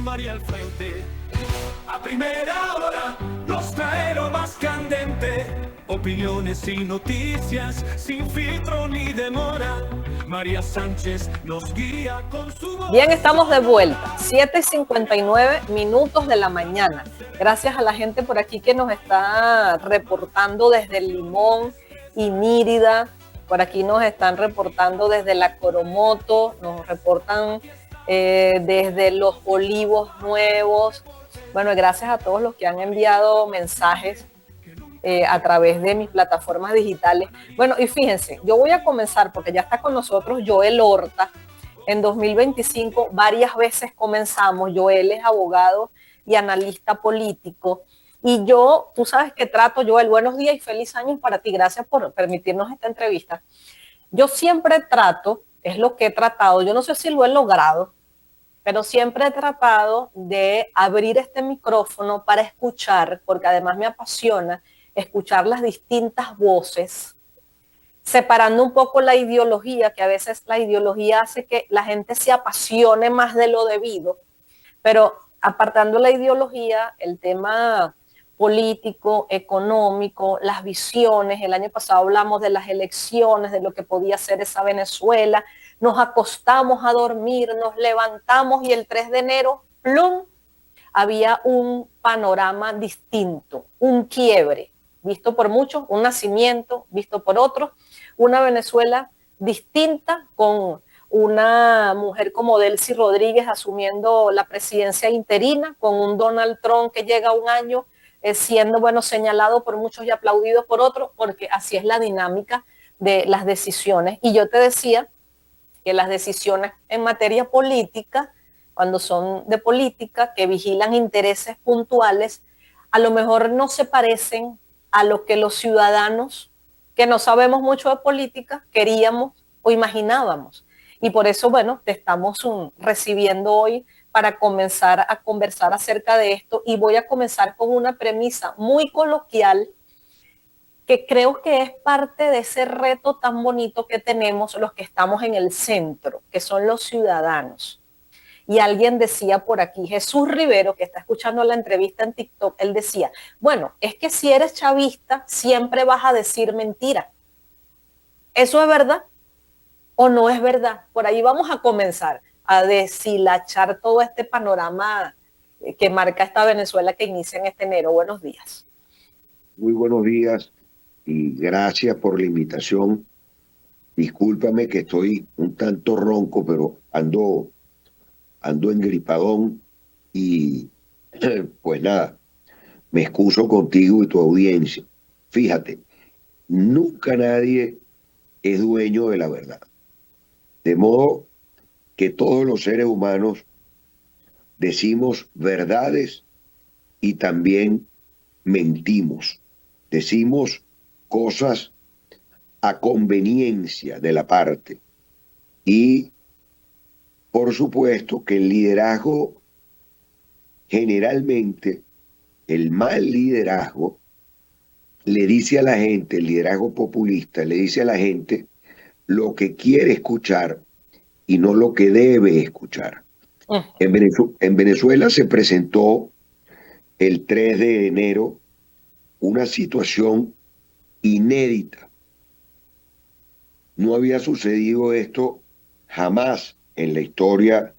María al frente. A primera hora nos trae lo más candente. Opiniones y noticias sin filtro ni demora. María Sánchez nos guía con su voz. Bien, estamos de vuelta, 7:59 de la mañana. Gracias a la gente por aquí que nos está reportando desde el Limón y Nírida. Por aquí nos están reportando desde la Coromoto, nos reportan desde los Olivos Nuevos. Bueno, gracias a todos los que han enviado mensajes a través de mis plataformas digitales. Bueno, y fíjense, yo voy a comenzar porque ya está con nosotros Joel Horta. En 2025 varias veces comenzamos. Joel es abogado y analista político. Y yo, tú sabes que trato, Joel, buenos días y feliz año para ti. Gracias por permitirnos esta entrevista. Yo siempre trato, es lo que he tratado, yo no sé si lo he logrado, pero siempre he tratado de abrir este micrófono para escuchar, porque además me apasiona escuchar las distintas voces, separando un poco la ideología, que a veces la ideología hace que la gente se apasione más de lo debido, pero apartando la ideología, el tema político, económico, las visiones. El año pasado hablamos de las elecciones, de lo que podía ser esa Venezuela. Nos acostamos a dormir, nos levantamos y el 3 de enero, ¡plum!, había un panorama distinto, un quiebre, visto por muchos, un nacimiento, visto por otros, una Venezuela distinta, con una mujer como Delcy Rodríguez asumiendo la presidencia interina, con un Donald Trump que llega a un año siendo, bueno, señalado por muchos y aplaudido por otros, porque así es la dinámica de las decisiones. Y yo te decía que las decisiones en materia política, cuando son de política, que vigilan intereses puntuales, a lo mejor no se parecen a lo que los ciudadanos, que no sabemos mucho de política, queríamos o imaginábamos. Y por eso, bueno, te estamos recibiendo hoy para comenzar a conversar acerca de esto. Y voy a comenzar con una premisa muy coloquial, que creo que es parte de ese reto tan bonito que tenemos los que estamos en el centro, que son los ciudadanos. Y alguien decía por aquí, Jesús Rivero, que está escuchando la entrevista en TikTok, él decía, bueno, es que si eres chavista, siempre vas a decir mentira. ¿Eso es verdad o no es verdad? Por ahí vamos a comenzar a deshilachar todo este panorama que marca esta Venezuela que inicia en este enero. Buenos días. Muy buenos días y gracias por la invitación. Discúlpame que estoy un tanto ronco, pero ando engripadón y pues nada, me excuso contigo y tu audiencia. Fíjate, nunca nadie es dueño de la verdad. De modo que todos los seres humanos decimos verdades y también mentimos. Decimos cosas a conveniencia de la parte. Y por supuesto que el liderazgo, generalmente, el mal liderazgo, le dice a la gente, el liderazgo populista, le dice a la gente lo que quiere escuchar y no lo que debe escuchar. En Venezuela se presentó el 3 de enero una situación inédita. No había sucedido esto jamás en la historia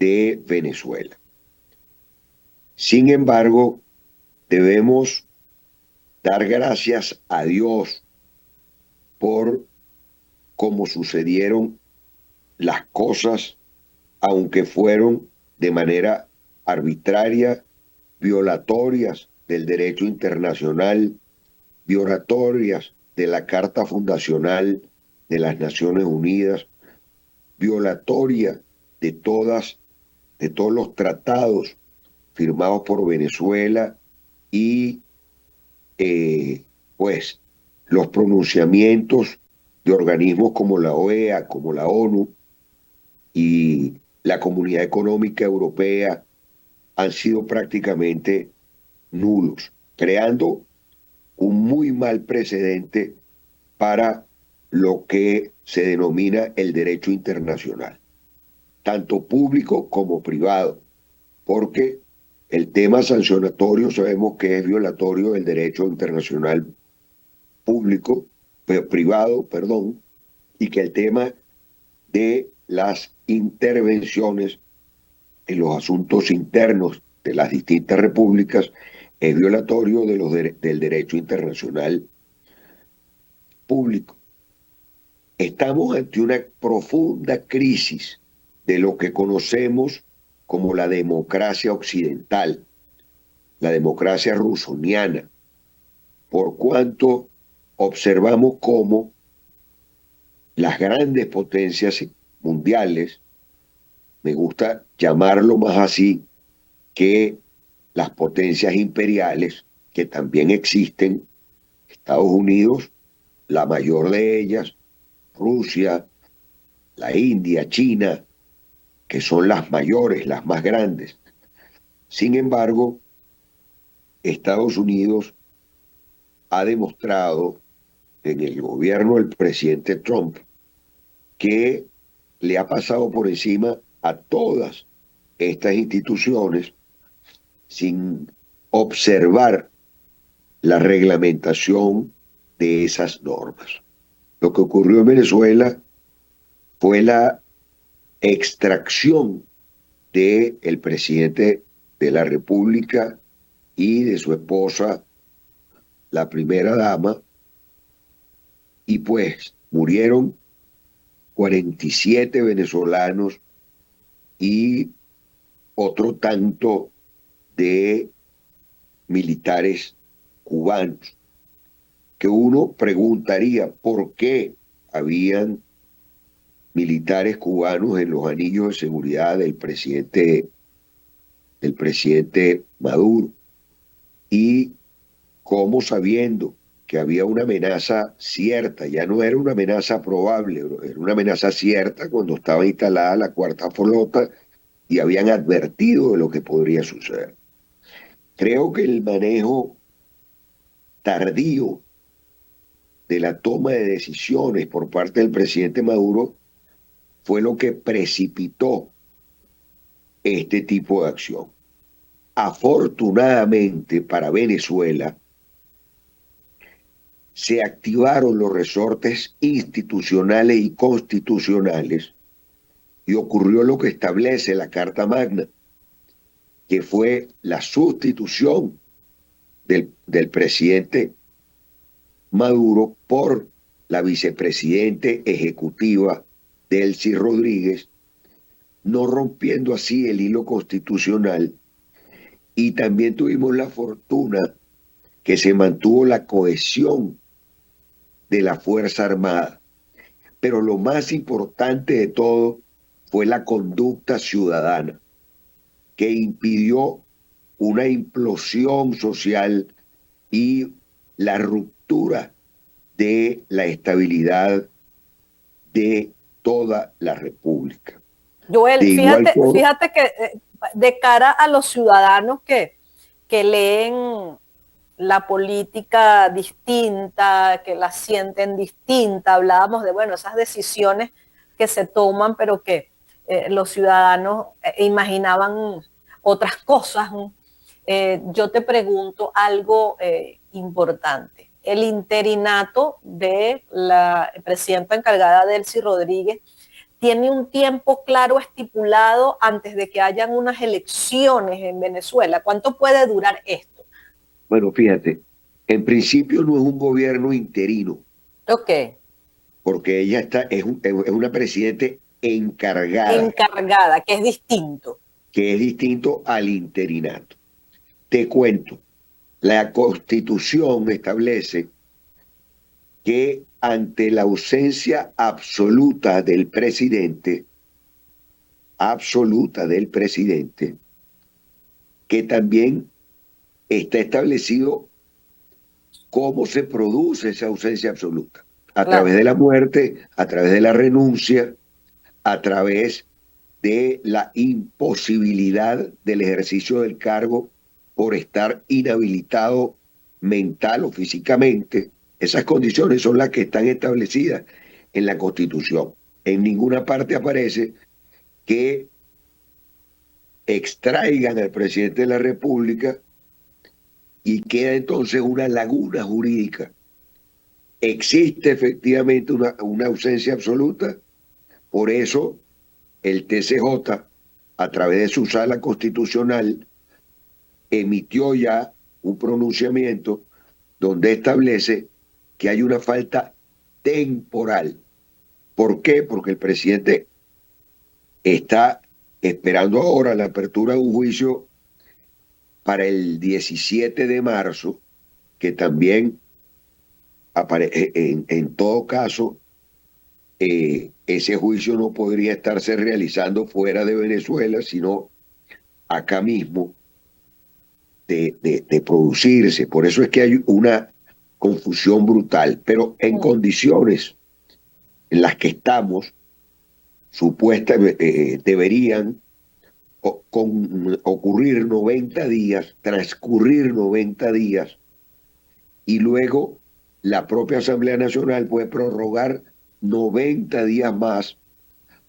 de Venezuela. Sin embargo, debemos dar gracias a Dios por cómo sucedieron las cosas, aunque fueron de manera arbitraria, violatorias del derecho internacional, violatorias de la Carta Fundacional de las Naciones Unidas, violatoria de todos los tratados firmados por Venezuela y pues los pronunciamientos de organismos como la OEA, como la ONU y la Comunidad Económica Europea han sido prácticamente nulos, creando un muy mal precedente para lo que se denomina el derecho internacional, tanto público como privado. porque el tema sancionatorio sabemos que es violatorio del derecho internacional público, privado, perdón, y que el tema de las intervenciones en los asuntos internos de las distintas repúblicas es violatorio de del derecho internacional público. Estamos ante una profunda crisis de lo que conocemos como la democracia occidental, la democracia rusoniana, por cuanto observamos cómo las grandes potencias mundiales, me gusta llamarlo más así, que las potencias imperiales, que también existen, Estados Unidos, la mayor de ellas, Rusia, la India, China, que son las mayores, las más grandes. Sin embargo, Estados Unidos ha demostrado en el gobierno del presidente Trump que le ha pasado por encima a todas estas instituciones sin observar la reglamentación de esas normas. Lo que ocurrió en Venezuela fue la extracción del presidente de la República y de su esposa, la primera dama, y pues murieron 47 venezolanos y otro tanto de militares cubanos, que uno preguntaría por qué habían militares cubanos en los anillos de seguridad del presidente Maduro, y cómo, sabiendo que había una amenaza cierta, ya no era una amenaza probable, era una amenaza cierta cuando estaba instalada la cuarta flota y habían advertido de lo que podría suceder. Creo que el manejo tardío de la toma de decisiones por parte del presidente Maduro fue lo que precipitó este tipo de acción. Afortunadamente para Venezuela, se activaron los resortes institucionales y constitucionales y ocurrió lo que establece la Carta Magna, que fue la sustitución del presidente Maduro por la vicepresidente ejecutiva Delcy Rodríguez, no rompiendo así el hilo constitucional, y también tuvimos la fortuna que se mantuvo la cohesión de la Fuerza Armada. Pero lo más importante de todo fue la conducta ciudadana, que impidió una implosión social y la ruptura de la estabilidad de toda la República. Joel, fíjate que de cara a los ciudadanos que leen la política distinta, que la sienten distinta, hablábamos de, bueno, esas decisiones que se toman, pero que los ciudadanos imaginaban otras cosas. Yo te pregunto algo importante. El interinato de la presidenta encargada Delcy Rodríguez tiene un tiempo claro estipulado antes de que hayan unas elecciones en Venezuela. ¿Cuánto puede durar esto? Bueno, fíjate, en principio no es un gobierno interino. Ok. Porque ella es una presidente encargada. Encargada, que es distinto. Que es distinto al interinato. Te cuento, la Constitución establece que ante la ausencia absoluta del presidente, que también está establecido cómo se produce esa ausencia absoluta. A través de la muerte, a través de la renuncia, a través de la imposibilidad del ejercicio del cargo por estar inhabilitado mental o físicamente. Esas condiciones son las que están establecidas en la Constitución. En ninguna parte aparece que extraigan al presidente de la República y queda entonces una laguna jurídica. ¿Existe efectivamente una ausencia absoluta? Por eso el TCJ, a través de su sala constitucional, emitió ya un pronunciamiento donde establece que hay una falta temporal. ¿Por qué? Porque el presidente está esperando ahora la apertura de un juicio para el 17 de marzo, que también en todo caso, ese juicio no podría estarse realizando fuera de Venezuela, sino acá mismo de producirse. Por eso es que hay una confusión brutal, pero en condiciones en las que estamos, supuestamente deberían ocurrir 90 días, transcurrir 90 días, y luego la propia Asamblea Nacional puede prorrogar 90 días más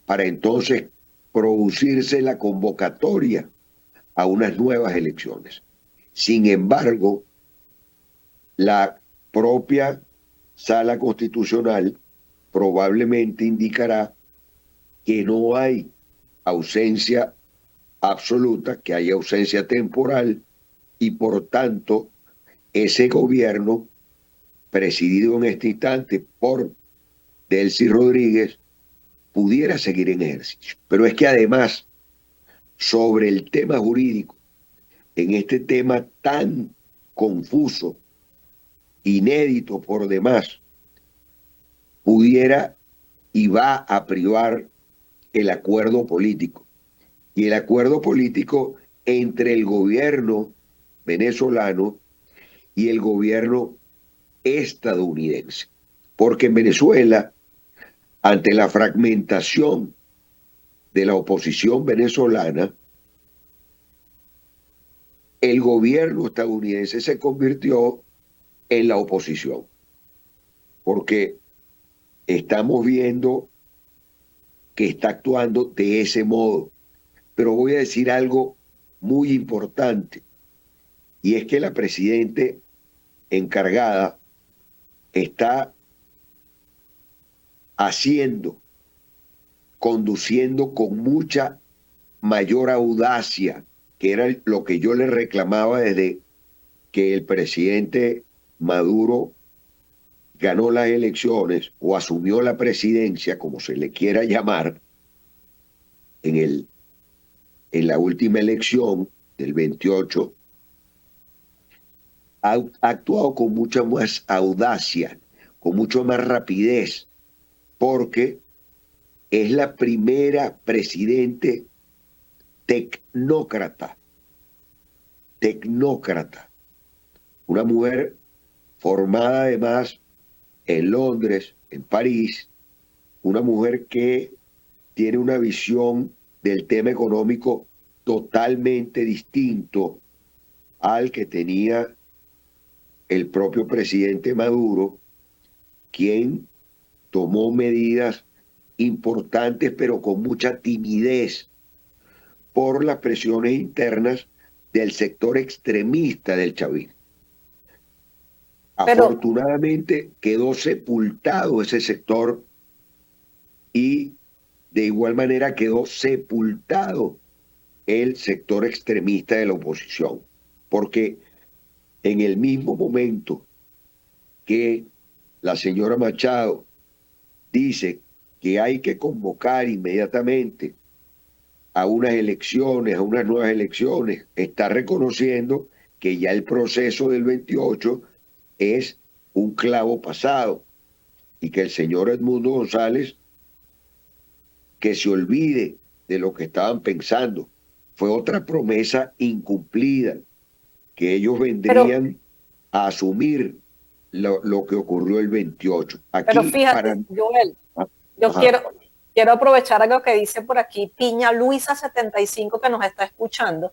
para entonces producirse la convocatoria a unas nuevas elecciones. Sin embargo, la propia Sala Constitucional probablemente indicará que no hay ausencia absoluta, que hay ausencia temporal, y por tanto ese gobierno presidido en este instante por Delcy Rodríguez pudiera seguir en ejercicio. Pero es que además, sobre el tema jurídico, en este tema tan confuso, inédito por demás, pudiera y va a privar el acuerdo político. Y el acuerdo político entre el gobierno venezolano y el gobierno estadounidense. Porque en Venezuela, ante la fragmentación de la oposición venezolana, el gobierno estadounidense se convirtió en la oposición. Porque estamos viendo que está actuando de ese modo. Pero voy a decir algo muy importante, y es que la presidenta encargada está conduciendo con mucha mayor audacia, que era lo que yo le reclamaba desde que el presidente Maduro ganó las elecciones o asumió la presidencia, como se le quiera llamar, en la última elección del 28, ha actuado con mucha más audacia, con mucha más rapidez, porque es la primera presidente tecnócrata, una mujer formada además en Londres, en París, una mujer que tiene una visión del tema económico totalmente distinto al que tenía el propio presidente Maduro, quien tomó medidas importantes pero con mucha timidez por las presiones internas del sector extremista del chavismo. Pero, Afortunadamente quedó sepultado ese sector y de igual manera quedó sepultado el sector extremista de la oposición, porque en el mismo momento que la señora Machado dice que hay que convocar inmediatamente a unas elecciones, a unas nuevas elecciones, está reconociendo que ya el proceso del 28 es un clavo pasado y que el señor Edmundo González que se olvide de lo que estaban pensando. Fue otra promesa incumplida, que ellos vendrían a asumir lo que ocurrió el 28. Aquí pero fíjate, Joel, yo quiero aprovechar algo que dice por aquí Piña Luisa 75, que nos está escuchando.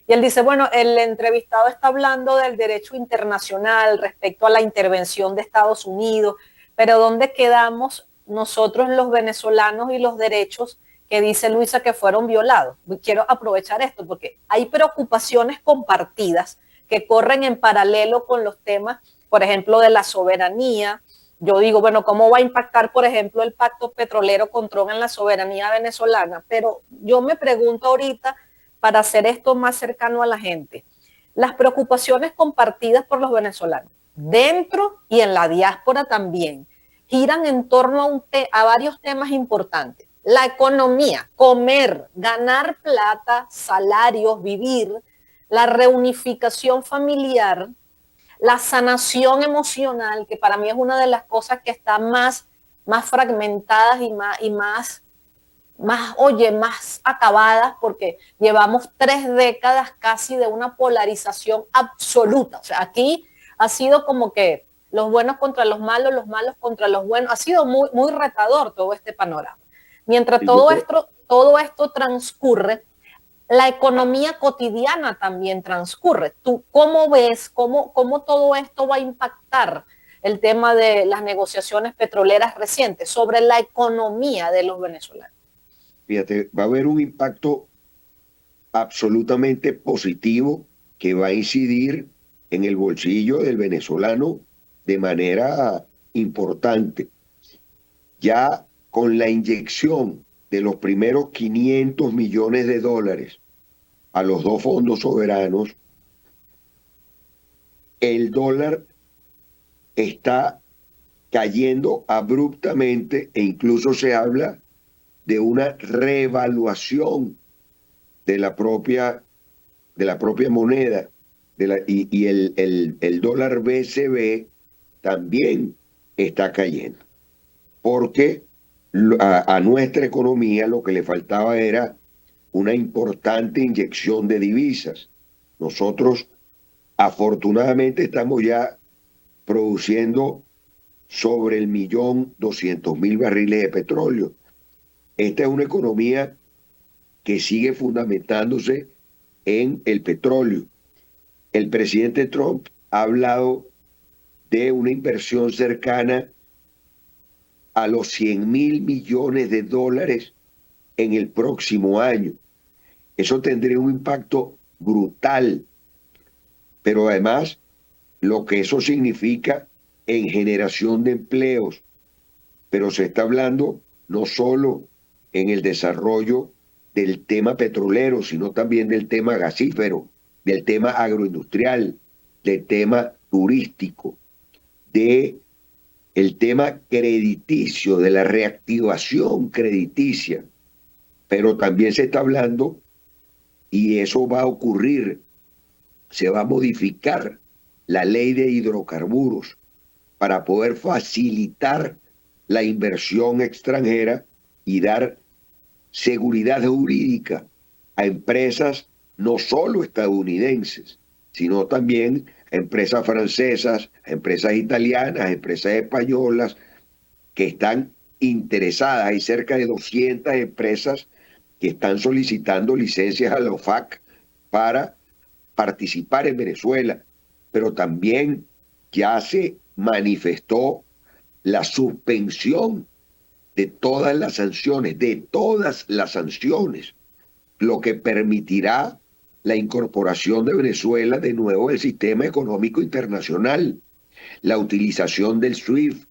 Y él dice, bueno, el entrevistado está hablando del derecho internacional respecto a la intervención de Estados Unidos, pero ¿dónde quedamos nosotros los venezolanos y los derechos que dice Luisa que fueron violados. Quiero aprovechar esto porque hay preocupaciones compartidas que corren en paralelo con los temas, por ejemplo, de la soberanía. Yo digo, bueno, ¿cómo va a impactar, por ejemplo, el pacto petrolero con Trump en la soberanía venezolana? Pero yo me pregunto ahorita, para hacer esto más cercano a la gente, las preocupaciones compartidas por los venezolanos, dentro y en la diáspora también, giran en torno a varios temas importantes. La economía, comer, ganar plata, salarios, vivir, la reunificación familiar, la sanación emocional, que para mí es una de las cosas que está más fragmentadas y más acabadas, porque llevamos 3 décadas casi de una polarización absoluta. O sea, aquí ha sido como que los buenos contra los malos contra los buenos. Ha sido muy retador todo este panorama. Mientras todo esto transcurre, la economía cotidiana también transcurre. ¿Tú cómo ves, cómo todo esto va a impactar el tema de las negociaciones petroleras recientes sobre la economía de los venezolanos? Fíjate, va a haber un impacto absolutamente positivo que va a incidir en el bolsillo del venezolano de manera importante. Ya con la inyección de los primeros 500 millones de dólares a los 2 fondos soberanos, el dólar está cayendo abruptamente e incluso se habla de una reevaluación de la propia moneda y el dólar BCB también está cayendo, porque a nuestra economía lo que le faltaba era una importante inyección de divisas. Nosotros afortunadamente estamos ya produciendo sobre 1.200.000 barriles de petróleo. Esta es una economía que sigue fundamentándose en el petróleo. El presidente Trump ha hablado de una inversión cercana a los 100.000 millones de dólares en el próximo año. Eso tendría un impacto brutal, pero además lo que eso significa en generación de empleos, pero se está hablando no solo en el desarrollo del tema petrolero, sino también del tema gasífero, del tema agroindustrial, del tema turístico, del tema crediticio, de la reactivación crediticia. Pero también se está hablando, y eso va a ocurrir, se va a modificar la ley de hidrocarburos para poder facilitar la inversión extranjera y dar seguridad jurídica a empresas no solo estadounidenses, sino también a empresas francesas, a empresas italianas, a empresas españolas que están interesadas. Hay cerca de 200 empresas que están solicitando licencias a la OFAC para participar en Venezuela, pero también ya se manifestó la suspensión de todas las sanciones, lo que permitirá la incorporación de Venezuela de nuevo al sistema económico internacional, la utilización del SWIFT,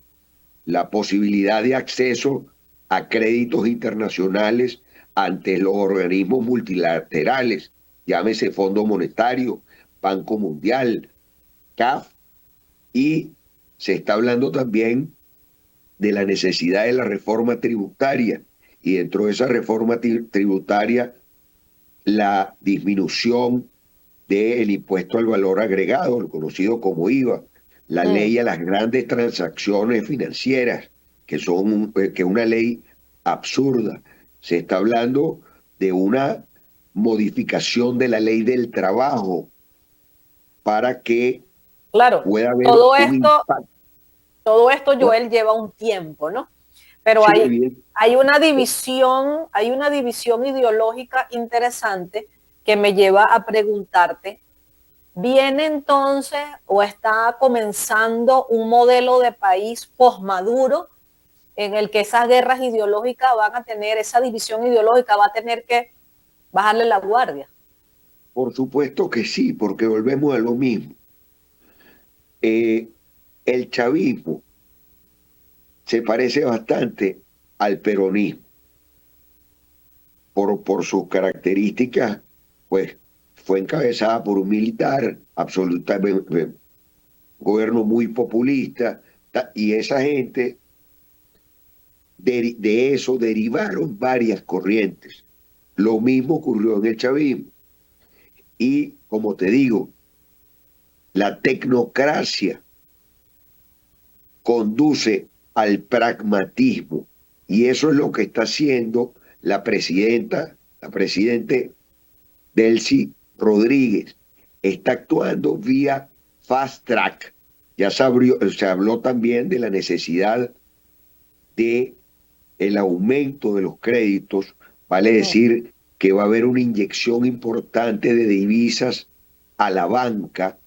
la posibilidad de acceso a créditos internacionales ante los organismos multilaterales, llámese Fondo Monetario, Banco Mundial, CAF, y se está hablando también de la necesidad de la reforma tributaria, y dentro de esa reforma tributaria la disminución del impuesto al valor agregado, el conocido como IVA, la ley a las grandes transacciones financieras, que es una ley absurda. Se está hablando de una modificación de la ley del trabajo para que pueda haber todo esto, Joel, lleva un tiempo, ¿no? Pero sí, hay una división ideológica interesante que me lleva a preguntarte, ¿viene entonces o está comenzando un modelo de país post-Maduro en el que esas guerras ideológicas van a tener, esa división ideológica va a tener que bajarle la guardia. Por supuesto que sí, porque volvemos a lo mismo. Eh, el chavismo se parece bastante al peronismo por sus características, pues fue encabezada por un militar, absolutamente, gobierno muy populista, y esa gente, de eso derivaron varias corrientes. Lo mismo ocurrió en el chavismo. Y como te digo, la tecnocracia conduce al pragmatismo y eso es lo que está haciendo la presidente Delcy Rodríguez. Está actuando vía fast track. Ya se habló también de la necesidad de el aumento de los créditos, vale decir que va a haber una inyección importante de divisas a la banca,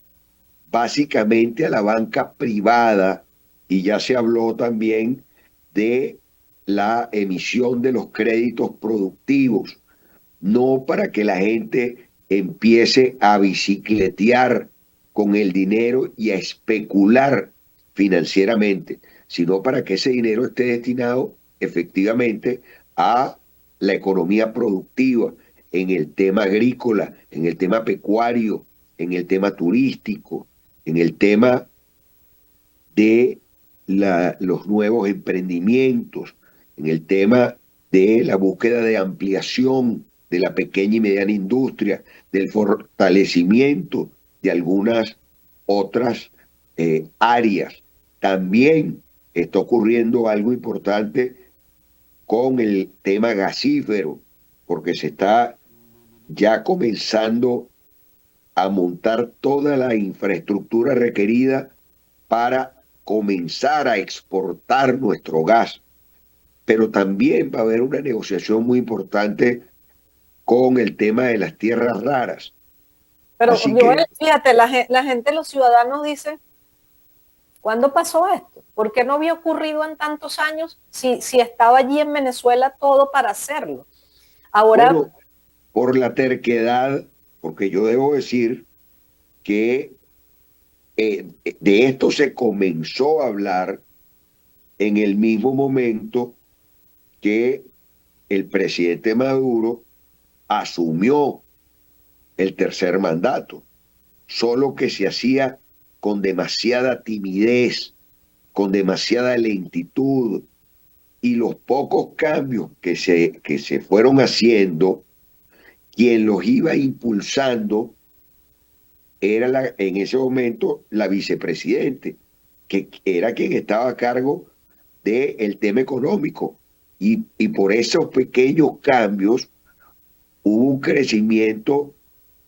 básicamente a la banca privada, y ya se habló también de la emisión de los créditos productivos, no para que la gente empiece a bicicletear con el dinero y a especular financieramente, sino para que ese dinero esté destinado efectivamente a la economía productiva, en el tema agrícola, en el tema pecuario, en el tema turístico, en el tema de los nuevos emprendimientos, en el tema de la búsqueda de ampliación de la pequeña y mediana industria, del fortalecimiento de algunas otras áreas. También está ocurriendo algo importante con el tema gasífero, porque se está ya comenzando a montar toda la infraestructura requerida para comenzar a exportar nuestro gas. Pero también va a haber una negociación muy importante con el tema de las tierras raras. Pero Así Joel, que, fíjate, la gente, los ciudadanos dicen, ¿cuándo pasó esto? ¿Por qué no había ocurrido en tantos años si estaba allí en Venezuela todo para hacerlo? Ahora, bueno, por la terquedad, porque yo debo decir que de esto se comenzó a hablar en el mismo momento que el presidente Maduro asumió el tercer mandato, solo que se hacía con demasiada timidez, con demasiada lentitud, y los pocos cambios que se fueron haciendo, quien los iba impulsando era en ese momento la vicepresidente, que era quien estaba a cargo del tema económico. Y por esos pequeños cambios hubo un crecimiento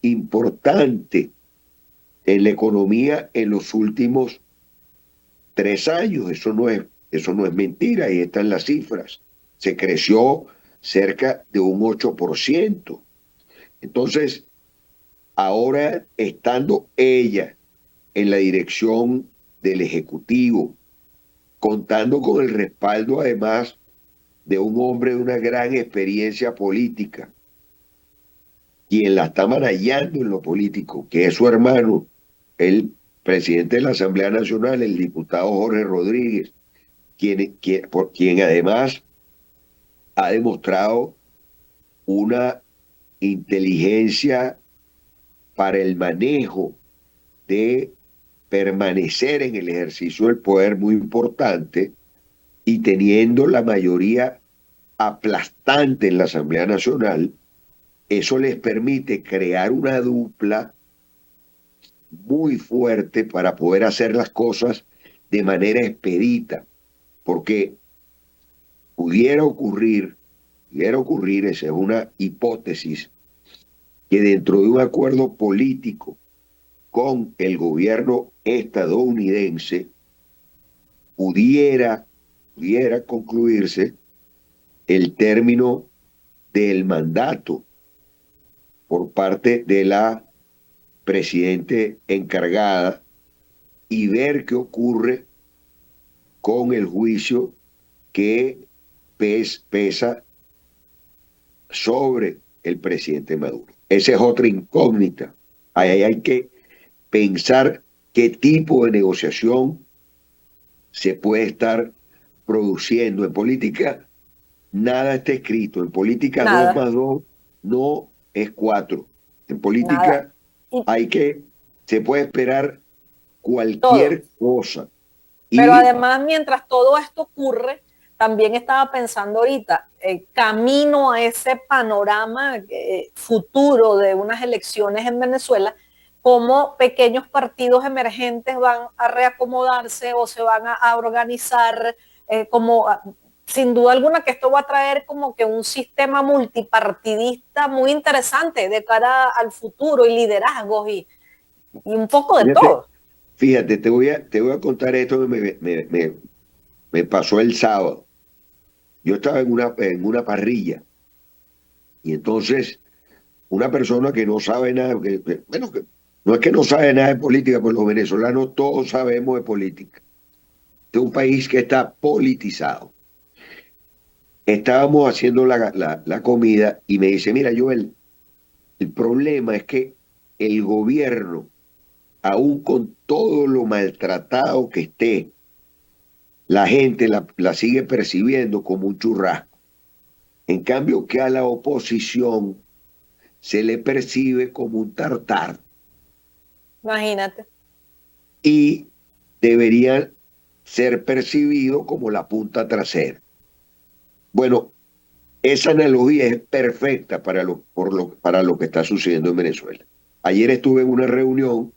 importante en la economía en los últimos 3 años. Eso no es mentira, ahí están las cifras. Se creció cerca de un 8%. Entonces, ahora estando ella en la dirección del Ejecutivo, contando con el respaldo además de un hombre de una gran experiencia política, quien la está manejando en lo político, que es su hermano, el presidente de la Asamblea Nacional, el diputado Jorge Rodríguez, quien además ha demostrado una inteligencia para el manejo de permanecer en el ejercicio del poder muy importante y teniendo la mayoría aplastante en la Asamblea Nacional, eso les permite crear una dupla muy fuerte para poder hacer las cosas de manera expedita, porque pudiera ocurrir, esa es una hipótesis, que dentro de un acuerdo político con el gobierno estadounidense pudiera concluirse el término del mandato por parte de la presidente encargada y ver qué ocurre con el juicio que pesa sobre el presidente Maduro. Esa es otra incógnita. Ahí hay que pensar qué tipo de negociación se puede estar produciendo. En política nada está escrito. En política 2 Nada, más 2 no es 4. En nada. política Y se puede esperar todo. cualquier cosa. Pero Y además, mientras todo esto ocurre, también estaba pensando ahorita, camino a ese panorama futuro de unas elecciones en Venezuela, cómo pequeños partidos emergentes van a reacomodarse o se van a organizar, sin duda alguna que esto va a traer como que un sistema multipartidista muy interesante de cara al futuro y liderazgos y un poco de fíjate, todo. fíjate, te voy a contar esto que me pasó el sábado. Yo estaba en una parrilla y entonces una persona que no sabe nada, bueno, no es que no sabe nada de política, pues los venezolanos todos sabemos de política. Este es un país que está politizado. Estábamos haciendo la comida y me dice, mira, Joel, el problema es que el gobierno, aún con todo lo maltratado que esté, la gente la sigue percibiendo como un churrasco. En cambio, que a la oposición se le percibe como un tartar Imagínate. y debería ser percibido como la punta trasera. Bueno, esa analogía es perfecta para lo que está sucediendo en Venezuela. Ayer estuve en una reunión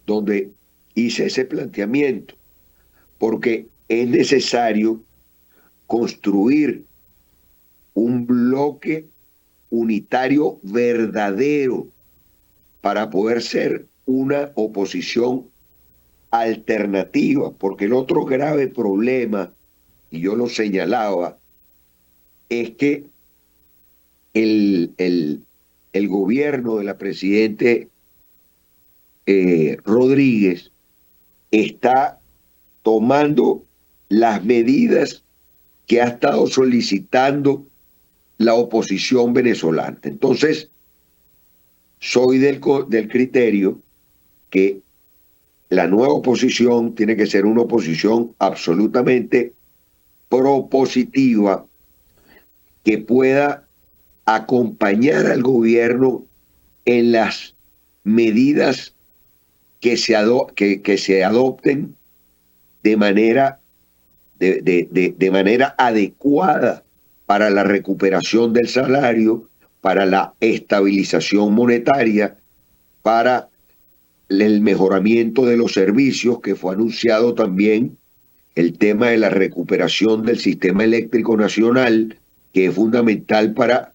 donde hice ese planteamiento, porque es necesario construir un bloque unitario verdadero para poder ser una oposición alternativa, porque el otro grave problema, y yo lo señalaba, es que el gobierno de la presidente Rodríguez está tomando las medidas que ha estado solicitando la oposición venezolana. Entonces, soy del criterio que la nueva oposición tiene que ser una oposición absolutamente propositiva que pueda acompañar al gobierno en las medidas que se adopten de manera adecuada para la recuperación del salario, para la estabilización monetaria, para el mejoramiento de los servicios, que fue anunciado también el tema de la recuperación del sistema eléctrico nacional, que es fundamental para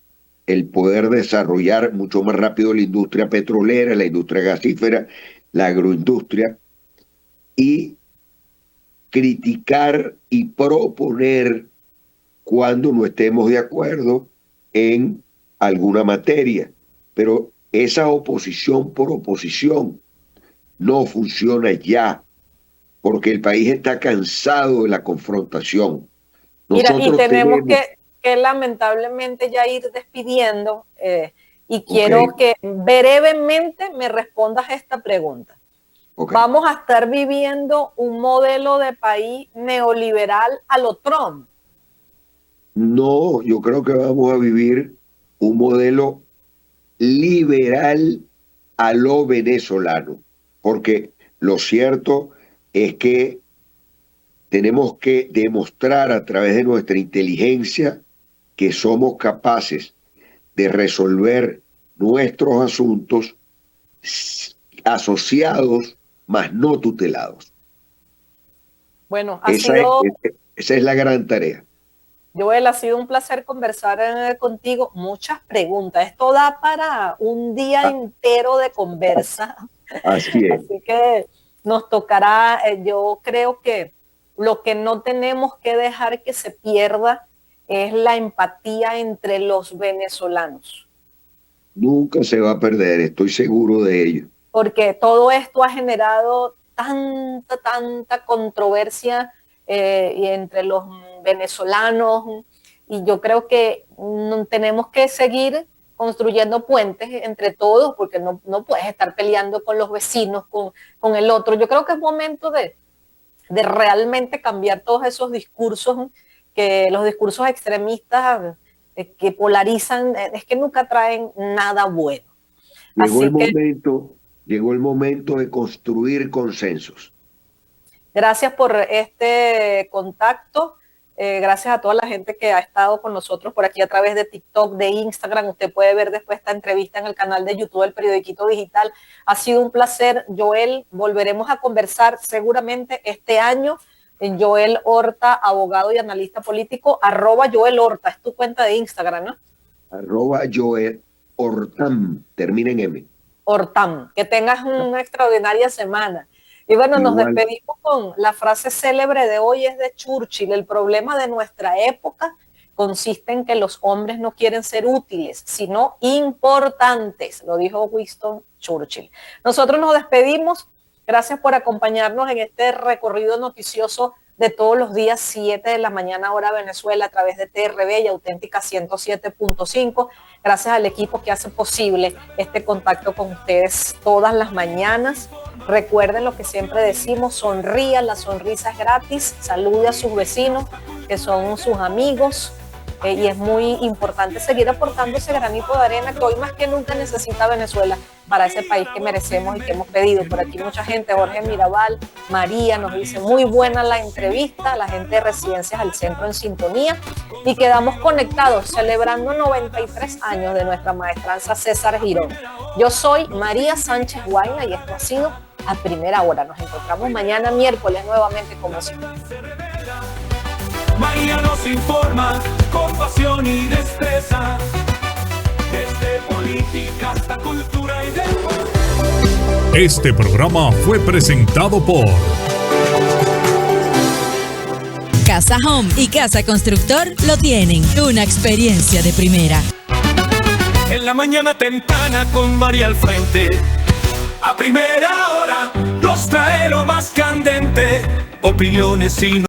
el poder desarrollar mucho más rápido la industria petrolera, la industria gasífera, la agroindustria, y criticar y proponer cuando no estemos de acuerdo en alguna materia. Pero esa oposición por oposición no funciona ya, porque el país está cansado de la confrontación. Mira, y Nosotros tenemos tenemos, que lamentablemente ya ir despidiendo y ok, quiero que brevemente me respondas esta pregunta. ok, ¿Vamos a estar viviendo un modelo de país neoliberal a lo Trump? no, yo creo que vamos a vivir un modelo liberal a lo venezolano, porque lo cierto es que tenemos que demostrar a través de nuestra inteligencia que somos capaces de resolver nuestros asuntos asociados, mas no tutelados. Bueno, Esa es la gran tarea. Joel, ha sido un placer conversar contigo. Muchas preguntas. Esto da para un día Ah, entero de conversa. así es. Así que nos tocará, yo creo que lo que no tenemos que dejar que se pierda es la empatía entre los venezolanos, Nunca se va a perder, estoy seguro de ello. porque todo esto ha generado tanta controversia y entre los venezolanos, y yo creo que tenemos que seguir construyendo puentes entre todos, porque no puedes estar peleando con los vecinos, con el otro. Yo creo que es momento de realmente cambiar todos esos discursos, que los discursos extremistas que polarizan, es que nunca traen nada bueno. Llegó el momento de construir consensos. Gracias por este contacto. Gracias a toda la gente que ha estado con nosotros por aquí a través de TikTok, de Instagram. Usted puede ver después esta entrevista en el canal de YouTube del Periodiquito Digital. Ha sido un placer, Joel. Volveremos a conversar seguramente este año. En Joel Horta, abogado y analista político, @Joel Horta, es tu cuenta de Instagram, ¿no? @Joel Hortam, termina en M. Hortam, que tengas una extraordinaria semana. Y bueno, nos despedimos con la frase célebre de hoy, es de Churchill: el problema de nuestra época consiste en que los hombres no quieren ser útiles, sino importantes, lo dijo Winston Churchill. Nosotros nos despedimos, gracias por acompañarnos en este recorrido noticioso de todos los días, 7 de la mañana hora Venezuela, a través de TRV y Auténtica 107.5. Gracias al equipo que hace posible este contacto con ustedes todas las mañanas. Recuerden lo que siempre decimos: sonrían, la sonrisa es gratis, salude a sus vecinos, que son sus amigos, y es muy importante seguir aportando ese granito de arena que hoy más que nunca necesita Venezuela para ese país que merecemos y que hemos pedido. Por aquí mucha gente, Jorge Mirabal, María nos dice: muy buena la entrevista, la gente de Residencias al Centro en sintonía, y quedamos conectados celebrando 93 años de nuestra maestranza César Girón. Yo soy María Sánchez Guayna y esto ha sido A Primera Hora. Nos encontramos mañana miércoles nuevamente como siempre. María nos informa con pasión y destreza, desde política hasta cultura y deporte. Este programa fue presentado por Casa Home y Casa Constructor lo tienen. Una experiencia de primera. En la mañana temprana con María al frente, A Primera Hora nos trae lo más candente, opiniones y